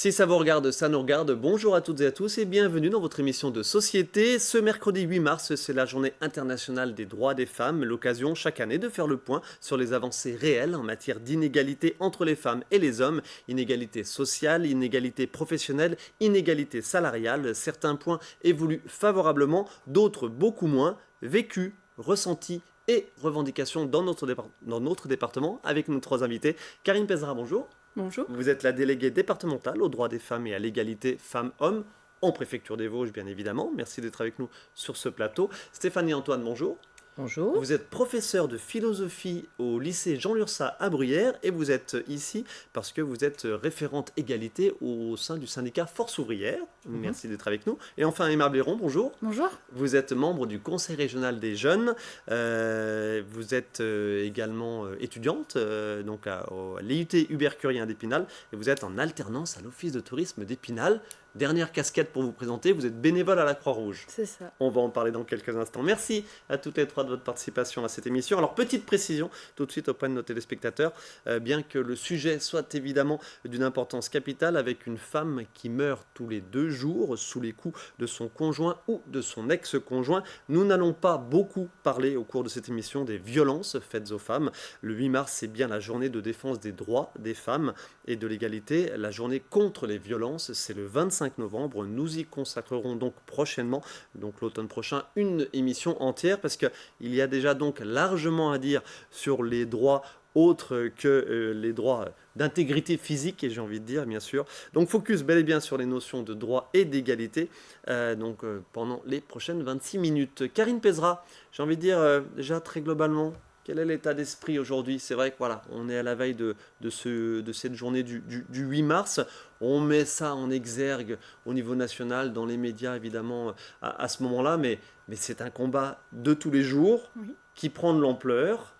Si ça vous regarde, ça nous regarde. Bonjour à toutes et à tous et bienvenue dans votre émission de société. Ce mercredi 8 mars, c'est la journée internationale des droits des femmes, l'occasion chaque année de faire le point sur les avancées réelles en matière d'inégalité entre les femmes et les hommes, inégalité sociale, inégalité professionnelle, inégalité salariale. Certains points évoluent favorablement, d'autres beaucoup moins, vécus, ressentis et revendications dans notre département avec nos trois invités. Karine Pézra, bonjour. Bonjour. Vous êtes la déléguée départementale aux droits des femmes et à l'égalité femmes-hommes en préfecture des Vosges, bien évidemment. Merci d'être avec nous sur ce plateau. Stéphanie Antoine, bonjour. Bonjour. Vous êtes professeure de philosophie au lycée Jean Lurçat à Bruyères et vous êtes ici parce que vous êtes référente égalité au sein du syndicat Force Ouvrière. Merci d'être avec nous. Et enfin, Emma Blairon, bonjour. Bonjour. Vous êtes membre du Conseil régional des jeunes. Vous êtes également étudiante donc à l'IUT Hubert Curien d'Épinal et vous êtes en alternance à l'Office de tourisme d'Épinal. Dernière casquette pour vous présenter, vous êtes bénévole à la Croix-Rouge. C'est ça. On va en parler dans quelques instants. Merci à toutes les trois de votre participation à cette émission. Alors, petite précision tout de suite auprès de nos téléspectateurs, bien que le sujet soit évidemment d'une importance capitale, avec une femme qui meurt tous les 2 jours sous les coups de son conjoint ou de son ex-conjoint, nous n'allons pas beaucoup parler au cours de cette émission des violences faites aux femmes. Le 8 mars, c'est bien la journée de défense des droits des femmes et de l'égalité. La journée contre les violences, c'est le 25 novembre. Nous y consacrerons donc prochainement, donc l'automne prochain, une émission entière parce qu'il y a déjà donc largement à dire sur les droits autres que les droits d'intégrité physique, et j'ai envie de dire, bien sûr. Donc, focus bel et bien sur les notions de droit et d'égalité pendant les prochaines 26 minutes. Karine Pézra, j'ai envie de dire, déjà très globalement, quel est l'état d'esprit aujourd'hui? C'est vrai que voilà, on est à la veille de cette journée du 8 mars. On met ça en exergue au niveau national, dans les médias évidemment à ce moment-là, mais c'est un combat de tous les jours qui prend de l'ampleur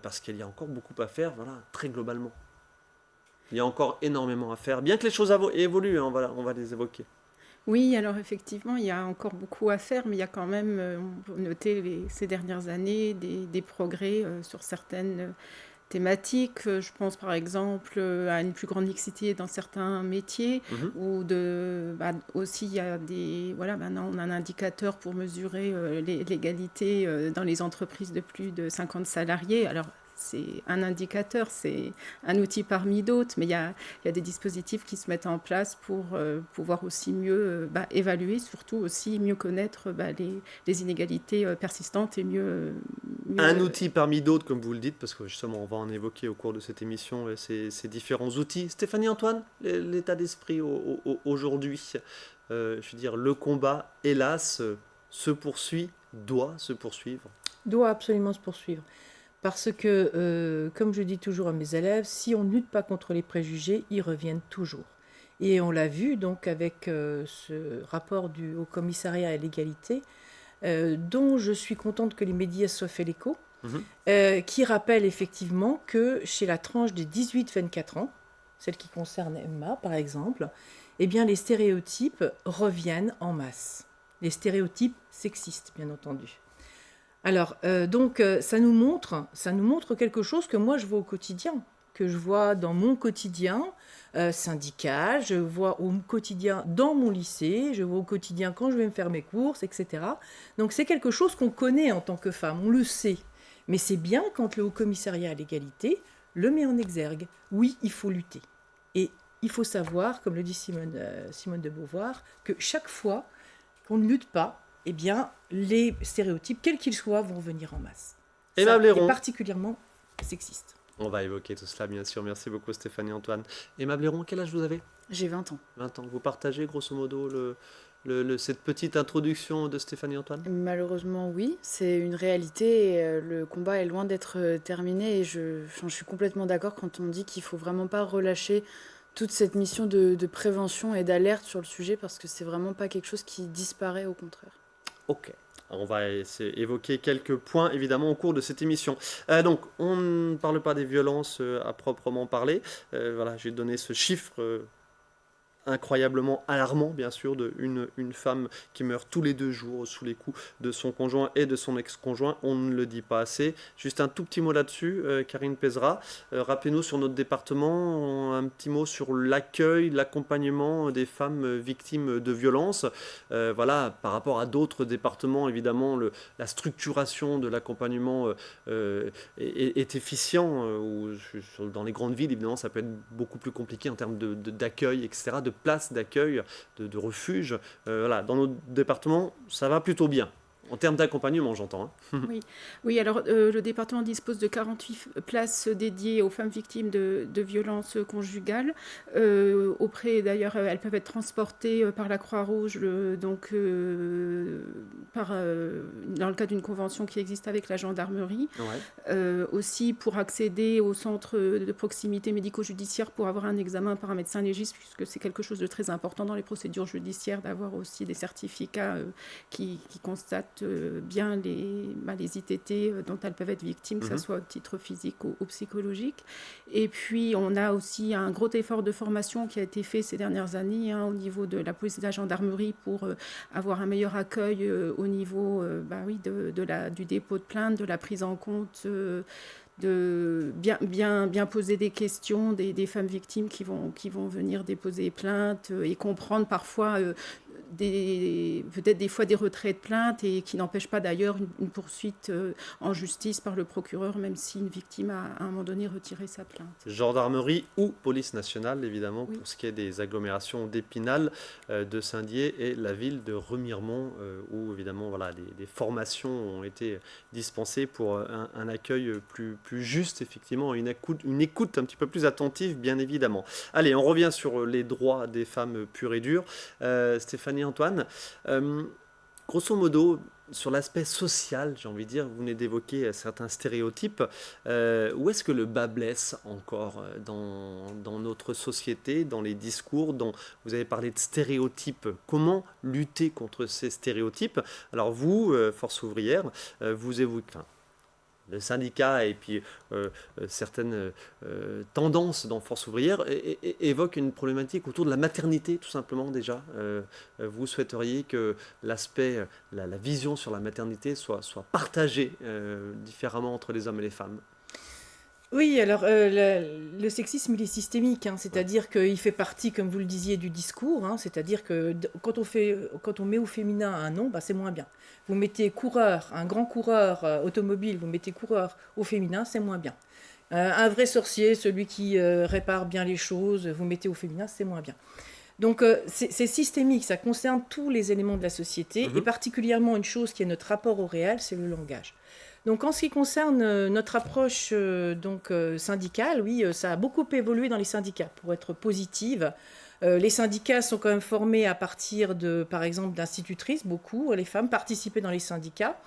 parce qu'il y a encore beaucoup à faire, voilà, très globalement. Il y a encore énormément à faire, bien que les choses évoluent, hein, on va les évoquer. Oui, alors effectivement, il y a encore beaucoup à faire, mais il y a quand même, on peut noter ces dernières années des progrès sur certaines thématiques. Je pense par exemple à une plus grande mixité dans certains métiers, ou aussi il y a maintenant on a un indicateur pour mesurer l'égalité dans les entreprises de plus de 50 salariés. Alors, c'est un indicateur, c'est un outil parmi d'autres, mais il y a des dispositifs qui se mettent en place pour pouvoir aussi mieux évaluer, surtout aussi mieux connaître les inégalités persistantes et mieux... Un outil parmi d'autres, comme vous le dites, parce que justement on va en évoquer au cours de cette émission ces différents outils. Stéphanie Antoine, l'état d'esprit aujourd'hui, je veux dire, le combat, hélas, se poursuit, doit se poursuivre. Doit absolument se poursuivre. Parce que, comme je dis toujours à mes élèves, si on ne lutte pas contre les préjugés, ils reviennent toujours. Et on l'a vu donc avec ce rapport du Haut Commissariat à l'égalité, dont je suis contente que les médias soient fait l'écho, qui rappelle effectivement que chez la tranche des 18-24 ans, celle qui concerne Emma par exemple, eh bien les stéréotypes reviennent en masse. Les stéréotypes sexistes, bien entendu. Alors, ça nous montre quelque chose que moi je vois au quotidien, que je vois dans mon quotidien syndical, je vois au quotidien dans mon lycée, je vois au quotidien quand je vais me faire mes courses, etc. Donc c'est quelque chose qu'on connaît en tant que femme, on le sait. Mais c'est bien quand le Haut Commissariat à l'égalité le met en exergue. Oui, il faut lutter. Et il faut savoir, comme le dit Simone de Beauvoir, que chaque fois qu'on ne lutte pas, eh bien, les stéréotypes, quels qu'ils soient, vont venir en masse. Emma Blairon. Et particulièrement sexiste. On va évoquer tout cela, bien sûr. Merci beaucoup, Stéphanie Antoine. Emma Blairon, quel âge vous avez? J'ai 20 ans. 20 ans. Vous partagez, grosso modo, cette petite introduction de Stéphanie Antoine? Malheureusement, oui. C'est une réalité. Et, le combat est loin d'être terminé. Et je suis complètement d'accord quand on dit qu'il ne faut vraiment pas relâcher toute cette mission de prévention et d'alerte sur le sujet, parce que c'est vraiment pas quelque chose qui disparaît, au contraire. Ok, on va évoquer quelques points évidemment au cours de cette émission. Donc, on ne parle pas des violences à proprement parler. Voilà, j'ai donné ce chiffre incroyablement alarmant, bien sûr, une femme qui meurt tous les 2 jours sous les coups de son conjoint et de son ex-conjoint. On ne le dit pas assez. Juste un tout petit mot là-dessus, Karine Pézra. Rappelez-nous sur notre département, un petit mot sur l'accueil, l'accompagnement des femmes victimes de violences. Voilà, par rapport à d'autres départements, évidemment, la structuration de l'accompagnement est efficient. Dans les grandes villes, évidemment, ça peut être beaucoup plus compliqué en termes d'accueil, etc., de places d'accueil, de refuge. Voilà, dans nos départements, ça va plutôt bien. En termes d'accompagnement, j'entends. Oui, alors le département dispose de 48 places dédiées aux femmes victimes de violences conjugales. D'ailleurs, elles peuvent être transportées par la Croix-Rouge, dans le cadre d'une convention qui existe avec la gendarmerie. Ouais. Aussi, pour accéder au centre de proximité médico-judiciaire, pour avoir un examen par un médecin légiste, puisque c'est quelque chose de très important dans les procédures judiciaires, d'avoir aussi des certificats qui constatent bien les ITT dont elles peuvent être victimes, que ce soit au titre physique ou psychologique. Et puis, on a aussi un gros effort de formation qui a été fait ces dernières années au niveau de la police et de la gendarmerie pour avoir un meilleur accueil au niveau du dépôt de plainte, de la prise en compte de bien poser des questions des femmes victimes qui vont venir déposer plainte et comprendre parfois peut-être des fois des retraits de plainte et qui n'empêchent pas d'ailleurs une poursuite en justice par le procureur, même si une victime a à un moment donné retiré sa plainte. Gendarmerie ou police nationale, évidemment, pour ce qui est des agglomérations d'Épinal, de Saint-Dié et la ville de Remiremont, où évidemment des formations ont été dispensées pour un accueil plus juste, effectivement, une écoute un petit peu plus attentive, bien évidemment. Allez, on revient sur les droits des femmes pures et dures. Stéphanie, Antoine, grosso modo, sur l'aspect social, j'ai envie de dire, vous venez d'évoquer certains stéréotypes. Où est-ce que le bas blesse encore dans notre société, dans les discours vous avez parlé de stéréotypes. Comment lutter contre ces stéréotypes? Alors vous, Force ouvrière, vous évoquez... le syndicat et puis certaines tendances dans Force ouvrière évoquent une problématique autour de la maternité, tout simplement déjà. Vous souhaiteriez que l'aspect, la vision sur la maternité soit partagée différemment entre les hommes et les femmes? Oui, alors le sexisme, il est systémique, c'est-à-dire qu'il fait partie, comme vous le disiez, du discours, c'est-à-dire que quand on met au féminin un nom, c'est moins bien. Vous mettez coureur, un grand coureur automobile, vous mettez coureur au féminin, c'est moins bien. Un vrai sorcier, celui qui répare bien les choses, vous mettez au féminin, c'est moins bien. Donc c'est systémique, ça concerne tous les éléments de la société, et particulièrement une chose qui est notre rapport au réel, c'est le langage. Donc en ce qui concerne notre approche syndicale, oui, ça a beaucoup évolué dans les syndicats. Pour être positive, les syndicats sont quand même formés à partir par exemple, d'institutrices, beaucoup. Les femmes participaient dans les syndicats,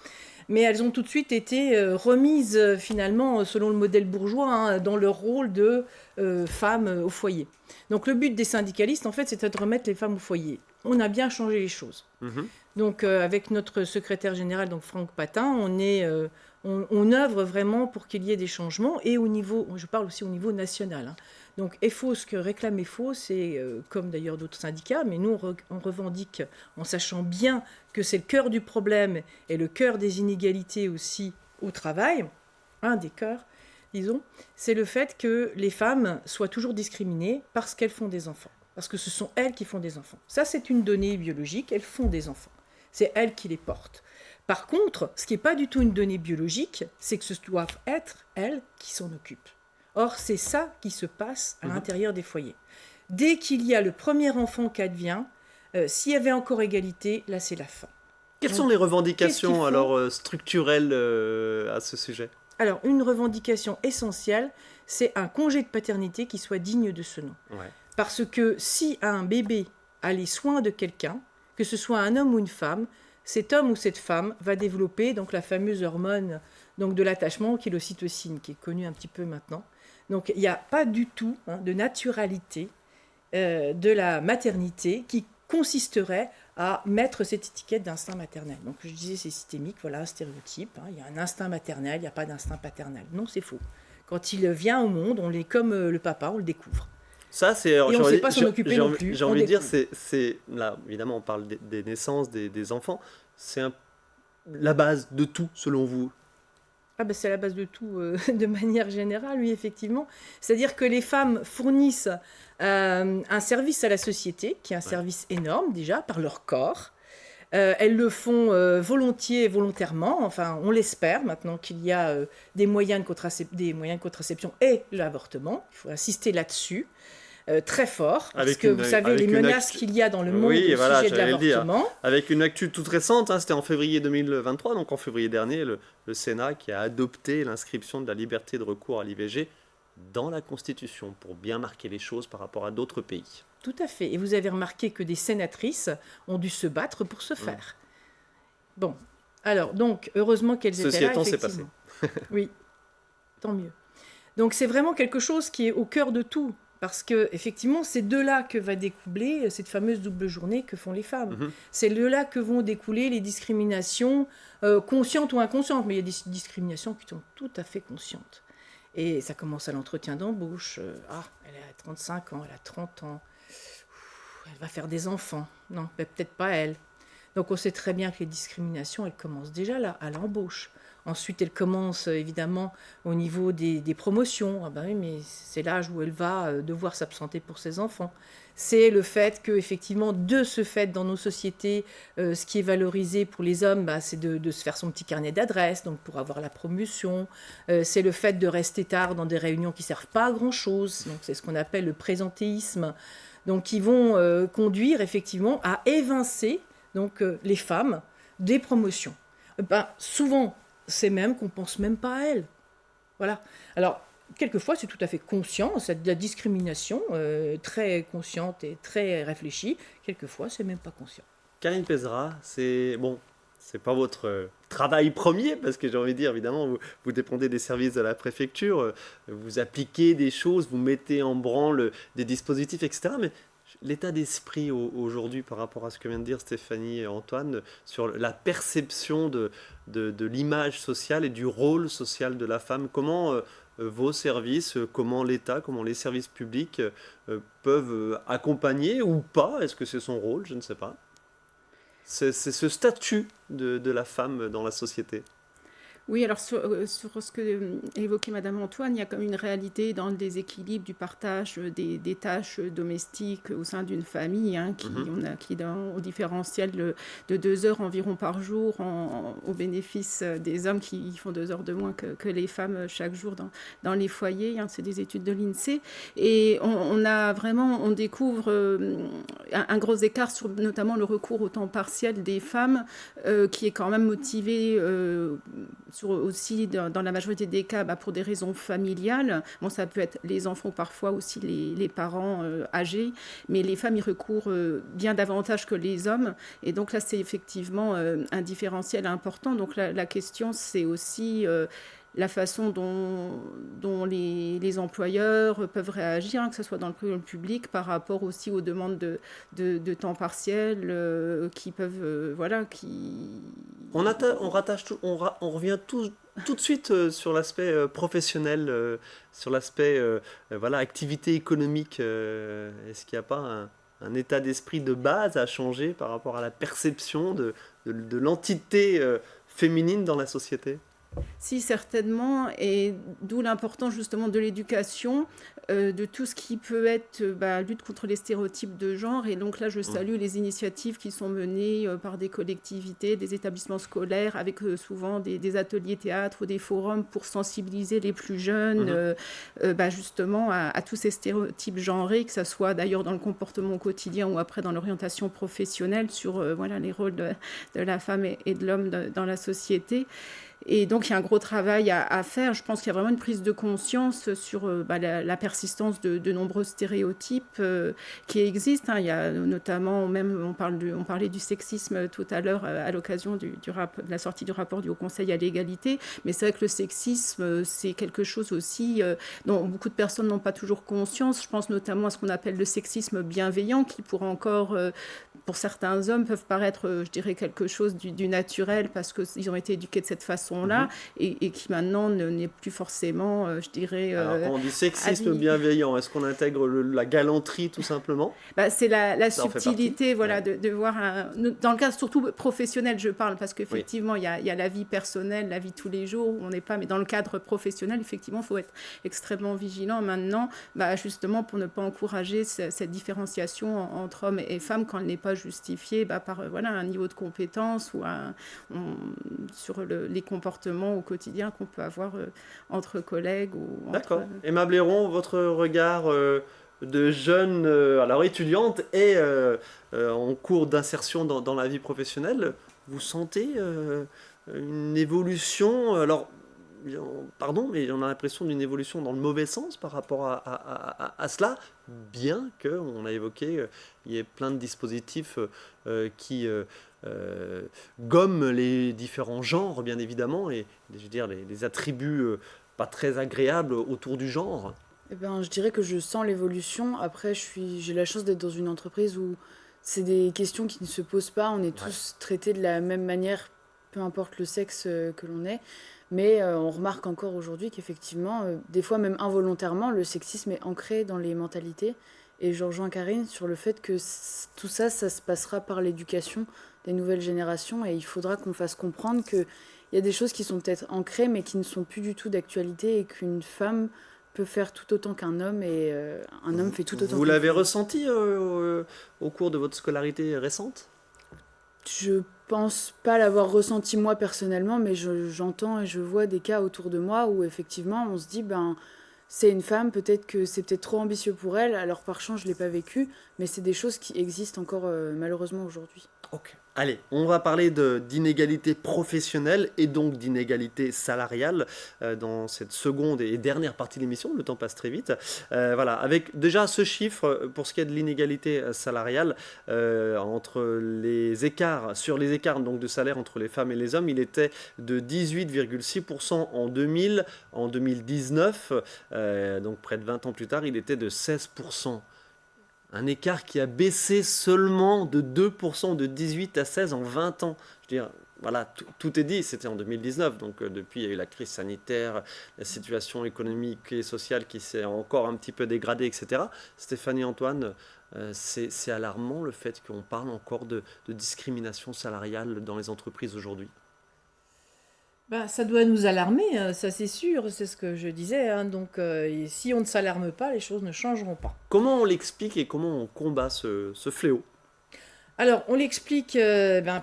mais elles ont tout de suite été remises finalement, selon le modèle bourgeois, dans leur rôle de femmes au foyer. Donc le but des syndicalistes, en fait, c'était de remettre les femmes au foyer. On a bien changé les choses. Donc avec notre secrétaire général, donc Franck Patin, on œuvre vraiment pour qu'il y ait des changements, et je parle aussi au niveau national. Donc EFO, ce que réclame EFO, c'est comme d'ailleurs d'autres syndicats, mais nous on revendique en sachant bien que c'est le cœur du problème et le cœur des inégalités aussi au travail, un des cœurs, disons, c'est le fait que les femmes soient toujours discriminées parce qu'elles font des enfants, parce que ce sont elles qui font des enfants. Ça, c'est une donnée biologique, elles font des enfants. C'est elles qui les portent. Par contre, ce qui n'est pas du tout une donnée biologique, c'est que ce doivent être elles qui s'en occupent. Or, c'est ça qui se passe à l'intérieur des foyers. Dès qu'il y a le premier enfant qui advient, s'il y avait encore égalité, là, c'est la fin. Quelles sont les revendications alors structurelles à ce sujet? Alors, une revendication essentielle, c'est un congé de paternité qui soit digne de ce nom. Ouais. Parce que si un bébé a les soins de quelqu'un, que ce soit un homme ou une femme, cet homme ou cette femme va développer donc la fameuse hormone de l'attachement qui est l'ocytocine, qui est connue un petit peu maintenant. Donc il n'y a pas du tout de naturalité de la maternité qui consisterait à mettre cette étiquette d'instinct maternel. Donc je disais c'est systémique, voilà un stéréotype, il y a un instinct maternel, il n'y a pas d'instinct paternel. Non, c'est faux. Quand il vient au monde, on l'est comme le papa, on le découvre. Ça, c'est. Et on ne sait pas s'en occuper non plus. J'ai envie de dire, c'est là, évidemment, on parle des naissances, des enfants. C'est la base de tout, selon vous. Ah ben c'est la base de tout, de manière générale, oui, effectivement. C'est-à-dire que les femmes fournissent un service à la société, qui est un service énorme déjà, par leur corps. Elles le font volontiers et volontairement, enfin on l'espère maintenant qu'il y a des moyens de contraception et l'avortement. Il faut insister là-dessus. Très fort, parce que vous savez les menaces qu'il y a dans le monde au sujet de l'avortement. Avec une actu toute récente, c'était en février 2023, donc en février dernier, le Sénat qui a adopté l'inscription de la liberté de recours à l'IVG dans la Constitution, pour bien marquer les choses par rapport à d'autres pays. Tout à fait, et vous avez remarqué que des sénatrices ont dû se battre pour ce faire. Bon, alors, donc, heureusement qu'elles étaient là, c'est passé. Oui, tant mieux. Donc c'est vraiment quelque chose qui est au cœur de tout. Parce que effectivement, c'est de là que va découler cette fameuse double journée que font les femmes. C'est de là que vont découler les discriminations conscientes ou inconscientes. Mais il y a des discriminations qui sont tout à fait conscientes. Et ça commence à l'entretien d'embauche. Elle a 35 ans, elle a 30 ans. Elle va faire des enfants. Non, peut-être pas elle. Donc on sait très bien que les discriminations, elles commencent déjà là, à l'embauche. Ensuite, elle commence évidemment au niveau des promotions. Ah ben oui, mais c'est l'âge où elle va devoir s'absenter pour ses enfants. C'est le fait qu'effectivement, de ce fait, dans nos sociétés, ce qui est valorisé pour les hommes, c'est de se faire son petit carnet d'adresses, donc pour avoir la promotion. C'est le fait de rester tard dans des réunions qui ne servent pas à grand-chose. Donc c'est ce qu'on appelle le présentéisme. Donc qui vont conduire effectivement à évincer donc, les femmes des promotions. Souvent, c'est même qu'on ne pense même pas à elles. Voilà. Alors, quelquefois, c'est tout à fait conscient, c'est de la discrimination très consciente et très réfléchie. Quelquefois, c'est même pas conscient. Karine Pézra, c'est pas votre travail premier, parce que j'ai envie de dire, évidemment, vous dépendez des services de la préfecture, vous appliquez des choses, vous mettez en branle des dispositifs, etc. Mais l'état d'esprit aujourd'hui par rapport à ce que vient de dire Stéphanie et Antoine sur la perception de l'image sociale et du rôle social de la femme, comment vos services, comment l'État, comment les services publics peuvent accompagner ou pas, est-ce que c'est son rôle, je ne sais pas. C'est ce statut de la femme dans la société. Oui, alors sur ce que évoquait Madame Antoine, il y a comme une réalité dans le déséquilibre du partage des tâches domestiques au sein d'une famille, qui est au différentiel de 2 heures environ par jour au bénéfice des hommes qui font 2 heures de moins que les femmes chaque jour dans les foyers. C'est des études de l'INSEE. Et on découvre un gros écart sur notamment le recours au temps partiel des femmes, qui est quand même motivé aussi dans la majorité des cas pour des raisons familiales. Bon, ça peut être les enfants, parfois aussi les parents âgés, mais les femmes y recourent bien davantage que les hommes. Et donc là, c'est effectivement un différentiel important. Donc la question, c'est aussi la façon dont les employeurs peuvent réagir, que ce soit dans le public, par rapport aussi aux demandes de temps partiel qui peuvent... On revient tout de suite sur l'aspect professionnel, sur l'aspect activité économique. Est-ce qu'il n'y a pas un état d'esprit de base à changer par rapport à la perception de l'entité féminine dans la société ? Si, certainement, et d'où l'importance justement de l'éducation, de tout ce qui peut être lutte contre les stéréotypes de genre. Et donc là, je salue les initiatives qui sont menées par des collectivités, des établissements scolaires, avec souvent des ateliers théâtre ou des forums pour sensibiliser les plus jeunes justement à tous ces stéréotypes genrés, que ce soit d'ailleurs dans le comportement quotidien ou après dans l'orientation professionnelle, sur les rôles de la femme et de l'homme dans la société. Et donc, il y a un gros travail à faire. Je pense qu'il y a vraiment une prise de conscience sur la persistance de nombreux stéréotypes qui existent. Il y a notamment, même on parlait du sexisme tout à l'heure à l'occasion de la sortie du rapport du Haut Conseil à l'égalité. Mais c'est vrai que le sexisme, c'est quelque chose aussi dont beaucoup de personnes n'ont pas toujours conscience. Je pense notamment à ce qu'on appelle le sexisme bienveillant, qui pourrait encore, pour certains hommes, peuvent paraître, je dirais, quelque chose du naturel parce qu'ils ont été éduqués de cette façon façon-là et qui maintenant n'est plus forcément, je dirais... Alors, quand on dit sexisme bienveillant, est-ce qu'on intègre la galanterie tout simplement? C'est la subtilité, voilà, de voir, dans le cas surtout professionnel, je parle, parce qu'effectivement, il y a la vie personnelle, la vie de tous les jours, où on n'est pas, mais dans le cadre professionnel, effectivement, il faut être extrêmement vigilant maintenant, justement, pour ne pas encourager cette différenciation entre hommes et femmes quand elle n'est pas justifiée par un niveau de compétence ou sur les comportements au quotidien qu'on peut avoir entre collègues. D'accord. Emma Blairon, votre regard de jeune étudiante et en cours d'insertion dans la vie professionnelle, vous sentez une évolution, alors pardon, mais on a l'impression d'une évolution dans le mauvais sens par rapport à cela, bien qu'on a évoqué, il y ait plein de dispositifs qui gomment les différents genres, bien évidemment, et je veux dire, les attributs pas très agréables autour du genre. Je dirais que je sens l'évolution. Après, j'ai la chance d'être dans une entreprise où c'est des questions qui ne se posent pas. On est tous traités de la même manière, peu importe le sexe que l'on est. Mais on remarque encore aujourd'hui qu'effectivement, des fois même involontairement, le sexisme est ancré dans les mentalités. Et je rejoins Karine sur le fait que tout ça, ça se passera par l'éducation des nouvelles générations. Et il faudra qu'on fasse comprendre qu'il y a des choses qui sont peut-être ancrées, mais qui ne sont plus du tout d'actualité et qu'une femme peut faire tout autant qu'un homme et un homme fait tout autant. Vous l'avez ressenti au cours de votre scolarité récente ? Je pense pas l'avoir ressenti moi personnellement, mais j'entends et je vois des cas autour de moi où effectivement on se dit c'est une femme, peut-être que c'est peut-être trop ambitieux pour elle, alors par chance je l'ai pas vécu, mais c'est des choses qui existent encore malheureusement aujourd'hui. Ok. Allez, on va parler d'inégalité professionnelle et donc d'inégalité salariale dans cette seconde et dernière partie de l'émission. Le temps passe très vite. Avec déjà ce chiffre pour ce qui est de l'inégalité salariale entre les écarts donc de salaire entre les femmes et les hommes, il était de 18,6% en 2000, en 2019, donc près de 20 ans plus tard, il était de 16%. Un écart qui a baissé seulement de 2%, de 18 à 16 en 20 ans. Je veux dire, voilà, tout est dit, c'était en 2019, donc depuis il y a eu la crise sanitaire, la situation économique et sociale qui s'est encore un petit peu dégradée, etc. Stéphanie Antoine, c'est alarmant le fait qu'on parle encore de discrimination salariale dans les entreprises aujourd'hui. Ça doit nous alarmer, ça c'est sûr, c'est ce que je disais. Donc, si on ne s'alarme pas, les choses ne changeront pas. Comment on l'explique et comment on combat ce fléau ? Alors, on l'explique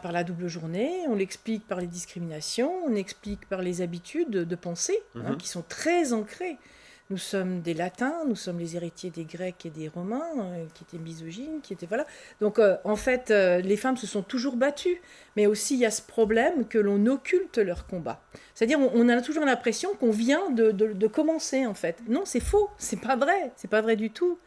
par la double journée, on l'explique par les discriminations, on l'explique par les habitudes de pensée qui sont très ancrées. Nous sommes des Latins, nous sommes les héritiers des Grecs et des Romains, qui étaient misogynes, qui étaient... Voilà. Donc, en fait, les femmes se sont toujours battues. Mais aussi, il y a ce problème que l'on occulte leur combat. C'est-à-dire, on a toujours l'impression qu'on vient de commencer, en fait. Non, c'est faux, c'est pas vrai du tout.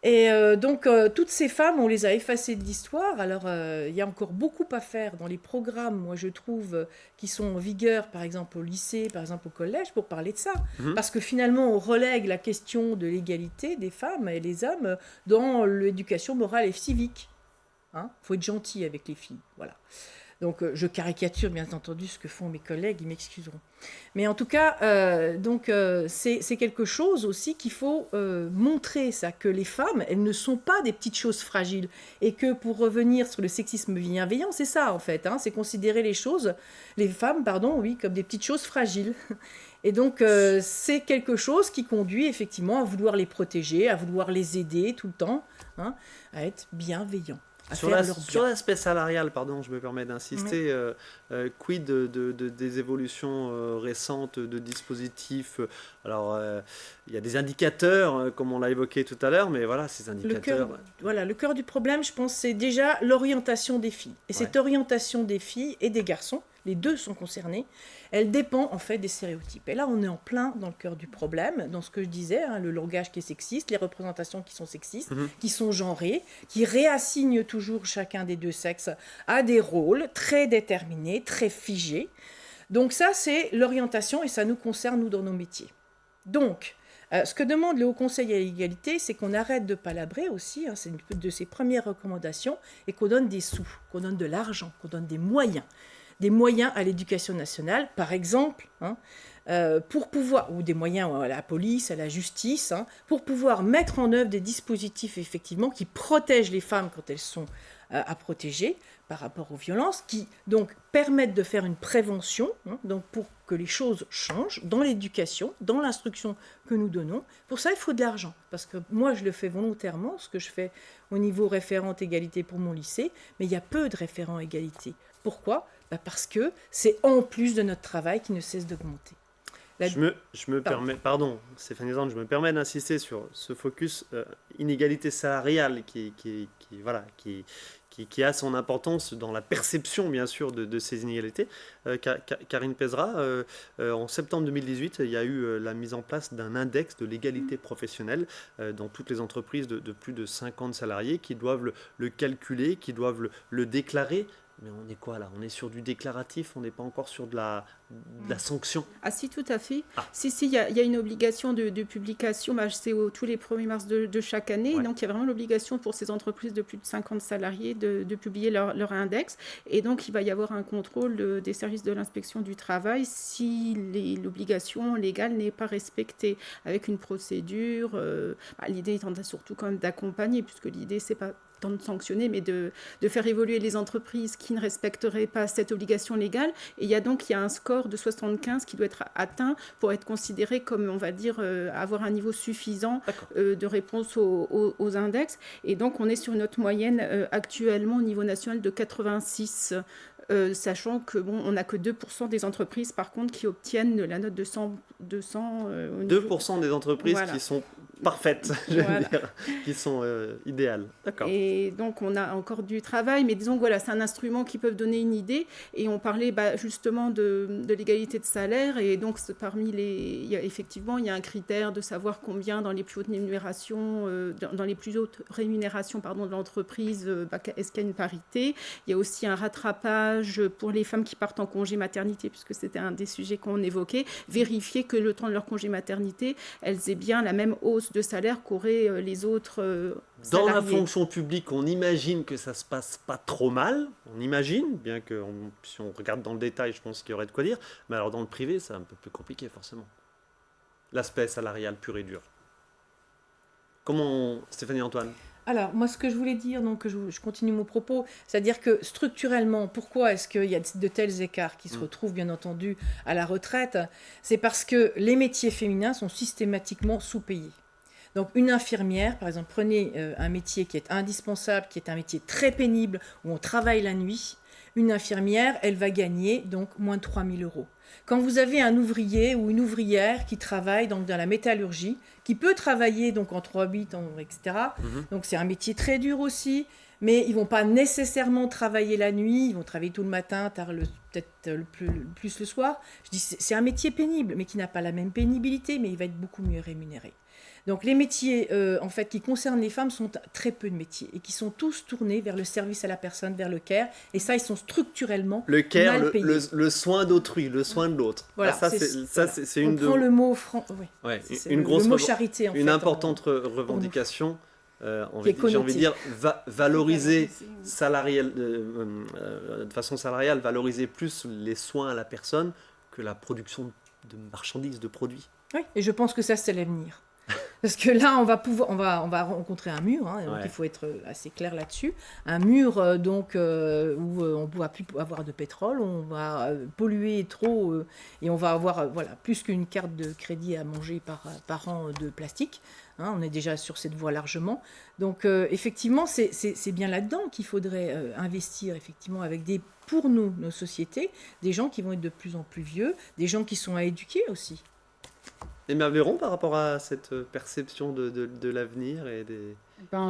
Et donc, toutes ces femmes, on les a effacées de l'histoire. Alors, il y a encore beaucoup à faire dans les programmes, moi, je trouve, qui sont en vigueur, par exemple, au lycée, par exemple, au collège, pour parler de ça. Parce que finalement, on relègue la question de l'égalité des femmes et des hommes dans l'éducation morale et civique. Faut être gentil avec les filles, voilà. Donc, je caricature, bien entendu, ce que font mes collègues, ils m'excuseront. Mais en tout cas, c'est quelque chose aussi qu'il faut montrer, ça, que les femmes, elles ne sont pas des petites choses fragiles. Et que, pour revenir sur le sexisme bienveillant, c'est ça, en fait. C'est considérer les femmes, comme des petites choses fragiles. Et donc, c'est quelque chose qui conduit, effectivement, à vouloir les protéger, à vouloir les aider tout le temps, à être bienveillant. Sur l'aspect salarial, je me permets d'insister, quid des évolutions récentes de dispositifs. Alors, il y a des indicateurs, comme on l'a évoqué tout à l'heure, mais voilà, ces indicateurs... Le cœur du problème, je pense, c'est déjà l'orientation des filles. Et cette orientation des filles et des garçons, les deux sont concernés, elle dépend en fait des stéréotypes. Et là, on est en plein dans le cœur du problème, dans ce que je disais, le langage qui est sexiste, les représentations qui sont sexistes, qui sont genrées, qui réassignent toujours chacun des deux sexes à des rôles très déterminés, très figés. Donc ça, c'est l'orientation et ça nous concerne, nous, dans nos métiers. Donc, ce que demande le Haut Conseil à l'égalité, c'est qu'on arrête de palabrer aussi, c'est une de ses premières recommandations, et qu'on donne des sous, qu'on donne de l'argent, qu'on donne des moyens. des moyens à l'éducation nationale, par exemple, pour pouvoir, ou des moyens à la police, à la justice, pour pouvoir mettre en œuvre des dispositifs effectivement qui protègent les femmes quand elles sont à protéger par rapport aux violences, qui donc permettent de faire une prévention, donc pour que les choses changent dans l'éducation, dans l'instruction que nous donnons. Pour ça, il faut de l'argent, parce que moi, je le fais volontairement, ce que je fais au niveau référente égalité pour mon lycée, mais il y a peu de référents égalité. Pourquoi ? Parce que c'est en plus de notre travail qui ne cesse d'augmenter. Je me permets, pardon, Stéphanie Zand, je me permets d'insister sur ce focus inégalité salariale qui a son importance dans la perception, bien sûr, de ces inégalités. Karine Pézra, en septembre 2018, il y a eu la mise en place d'un index de l'égalité professionnelle dans toutes les entreprises de plus de 50 salariés qui doivent le calculer, qui doivent le déclarer. Mais on est quoi là ? On est sur du déclaratif, on n'est pas encore sur de la sanction. Ah si, tout à fait. Si, il y a une obligation de publication, c'est tous les 1er mars de chaque année. Ouais. Donc il y a vraiment l'obligation pour ces entreprises de plus de 50 salariés de publier leur index. Et donc il va y avoir un contrôle des services de l'inspection du travail si l'obligation légale n'est pas respectée, avec une procédure. L'idée étant surtout quand même d'accompagner, puisque l'idée c'est pas tant de sanctionner, mais de faire évoluer les entreprises qui ne respecteraient pas cette obligation légale. Et il y a un score de 75 qui doit être atteint pour être considéré comme, on va dire, avoir un niveau suffisant de réponse aux index. Et donc, on est sur notre moyenne actuellement au niveau national de 86, sachant que on n'a que 2% des entreprises, par contre, qui obtiennent la note de 100. 2% des entreprises qui sont parfaites, dire, qui sont idéales. D'accord. Et donc, on a encore du travail, mais disons que c'est un instrument qui peut donner une idée. Et on parlait justement de l'égalité de salaire. Et donc, effectivement, il y a un critère de savoir combien dans les plus hautes rémunérations, dans les plus hautes rémunérations de l'entreprise, est-ce qu'il y a une parité. Il y a aussi un rattrapage pour les femmes qui partent en congé maternité, puisque c'était un des sujets qu'on évoquait. Vérifier que le temps de leur congé maternité, elles aient bien la même hausse de salaire qu'auraient les autres salariés. Dans la fonction publique, on imagine que ça se passe pas trop mal. On imagine, bien que si on regarde dans le détail, je pense qu'il y aurait de quoi dire. Mais alors dans le privé, c'est un peu plus compliqué forcément. L'aspect salarial pur et dur. Stéphanie Antoine ? Alors, moi, ce que je voulais dire, donc je continue mon propos, c'est-à-dire que structurellement, pourquoi est-ce qu'il y a de tels écarts qui se retrouvent, bien entendu, à la retraite ? C'est parce que les métiers féminins sont systématiquement sous-payés. Donc, une infirmière, par exemple, prenez un métier qui est indispensable, qui est un métier très pénible, où on travaille la nuit. Une infirmière, elle va gagner donc moins de 3 000 €. Quand vous avez un ouvrier ou une ouvrière qui travaille donc dans la métallurgie, qui peut travailler donc en 3-8, etc. Donc c'est un métier très dur aussi, mais ils ne vont pas nécessairement travailler la nuit, ils vont travailler tout le matin, peut-être plus le soir. Je dis c'est un métier pénible, mais qui n'a pas la même pénibilité, mais il va être beaucoup mieux rémunéré. Donc les métiers en fait, qui concernent les femmes sont très peu de métiers et qui sont tous tournés vers le service à la personne, vers le care. Et ça, ils sont structurellement mal payés. Le soin d'autrui, le soin de l'autre. Voilà, c'est une prend le mot une grosse le mot charité, une importante revendication. J'ai envie de dire valoriser de façon salariale, valoriser plus les soins à la personne que la production de marchandises, de produits. Oui, et je pense que ça, c'est l'avenir. Parce que là, on va rencontrer un mur, donc il faut être assez clair là-dessus. Un mur où on ne pourra plus avoir de pétrole, on va polluer trop et on va avoir plus qu'une carte de crédit à manger par an de plastique. On est déjà sur cette voie largement. Donc effectivement, c'est bien là-dedans qu'il faudrait investir effectivement pour nos sociétés, des gens qui vont être de plus en plus vieux, des gens qui sont à éduquer aussi. Et Véron, par rapport à cette perception de l'avenir et des...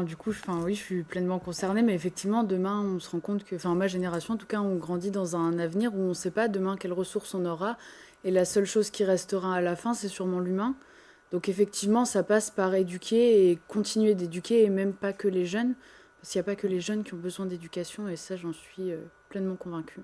Du coup, oui, je suis pleinement concernée, mais effectivement, demain, on se rend compte que, ma génération, en tout cas, on grandit dans un avenir où on ne sait pas demain quelles ressources on aura, et la seule chose qui restera à la fin, c'est sûrement l'humain. Donc effectivement, ça passe par éduquer et continuer d'éduquer, et même pas que les jeunes, parce qu'il n'y a pas que les jeunes qui ont besoin d'éducation, et ça, j'en suis pleinement convaincue.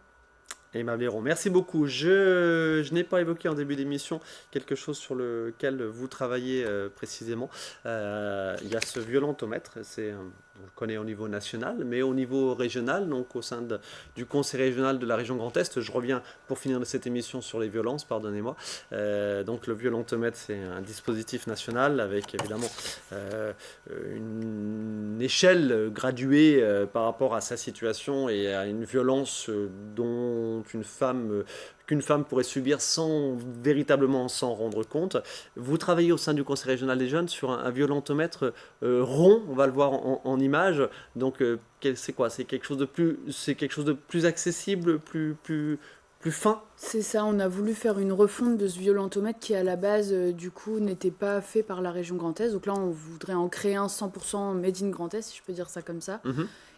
Emma Véron, merci beaucoup. Je n'ai pas évoqué en début d'émission quelque chose sur lequel vous travaillez précisément. Il y a ce violentomètre, c'est on le connaît au niveau national, mais au niveau régional, donc au sein du Conseil régional de la région Grand Est. Je reviens pour finir cette émission sur les violences, pardonnez-moi. Donc le violentomètre, c'est un dispositif national avec évidemment une échelle graduée par rapport à sa situation et à une violence qu'une femme pourrait subir véritablement s'en rendre compte. Vous travaillez au sein du Conseil régional des jeunes sur un violentomètre rond, on va le voir en image. Donc c'est quoi? C'est quelque chose de plus accessible, plus fin? C'est ça, on a voulu faire une refonte de ce violentomètre qui à la base du coup n'était pas fait par la région Grand Est. Donc là on voudrait en créer un 100% made in Grand Est, si je peux dire ça comme ça.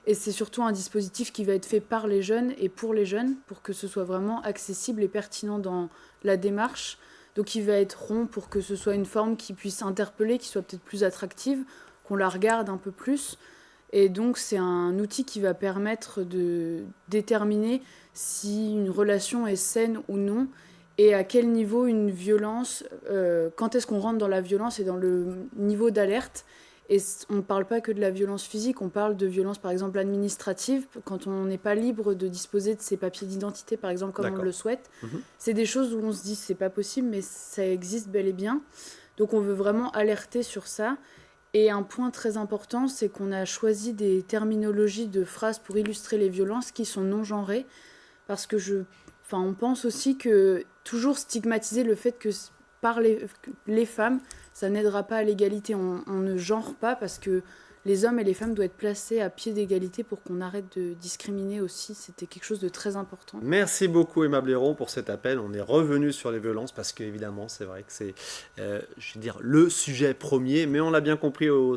Et c'est surtout un dispositif qui va être fait par les jeunes et pour les jeunes, pour que ce soit vraiment accessible et pertinent dans la démarche. Donc il va être rond pour que ce soit une forme qui puisse interpeller, qui soit peut-être plus attractive, qu'on la regarde un peu plus. Et donc c'est un outil qui va permettre de déterminer si une relation est saine ou non, et à quel niveau une violence, quand est-ce qu'on rentre dans la violence et dans le niveau d'alerte. Et on ne parle pas que de la violence physique, on parle de violence par exemple administrative, quand on n'est pas libre de disposer de ses papiers d'identité par exemple comme on le souhaite. C'est des choses où on se dit c'est pas possible, mais ça existe bel et bien. Donc on veut vraiment alerter sur ça. Et un point très important, c'est qu'on a choisi des terminologies de phrases pour illustrer les violences qui sont non genrées, parce que on pense aussi que toujours stigmatiser le fait que par les femmes, ça n'aidera pas à l'égalité. On ne genre pas parce que les hommes et les femmes doivent être placés à pied d'égalité pour qu'on arrête de discriminer aussi. C'était quelque chose de très important. Merci beaucoup Emma Blairon pour cet appel. On est revenu sur les violences parce qu'évidemment c'est vrai que c'est le sujet premier, mais on l'a bien compris au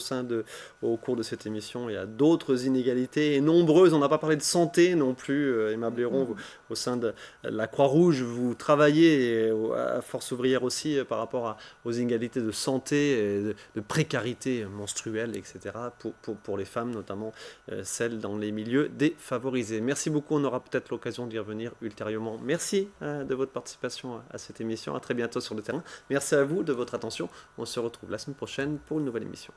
cours de cette émission, il y a d'autres inégalités et nombreuses. On n'a pas parlé de santé non plus. Emma Blairon, au sein de la Croix-Rouge, vous travaillez à Force ouvrière aussi par rapport aux inégalités de santé, de précarité menstruelle, etc. Pour les femmes, notamment celles dans les milieux défavorisés. Merci beaucoup, on aura peut-être l'occasion d'y revenir ultérieurement. Merci de votre participation à cette émission. À très bientôt sur le terrain. Merci à vous de votre attention. On se retrouve la semaine prochaine pour une nouvelle émission.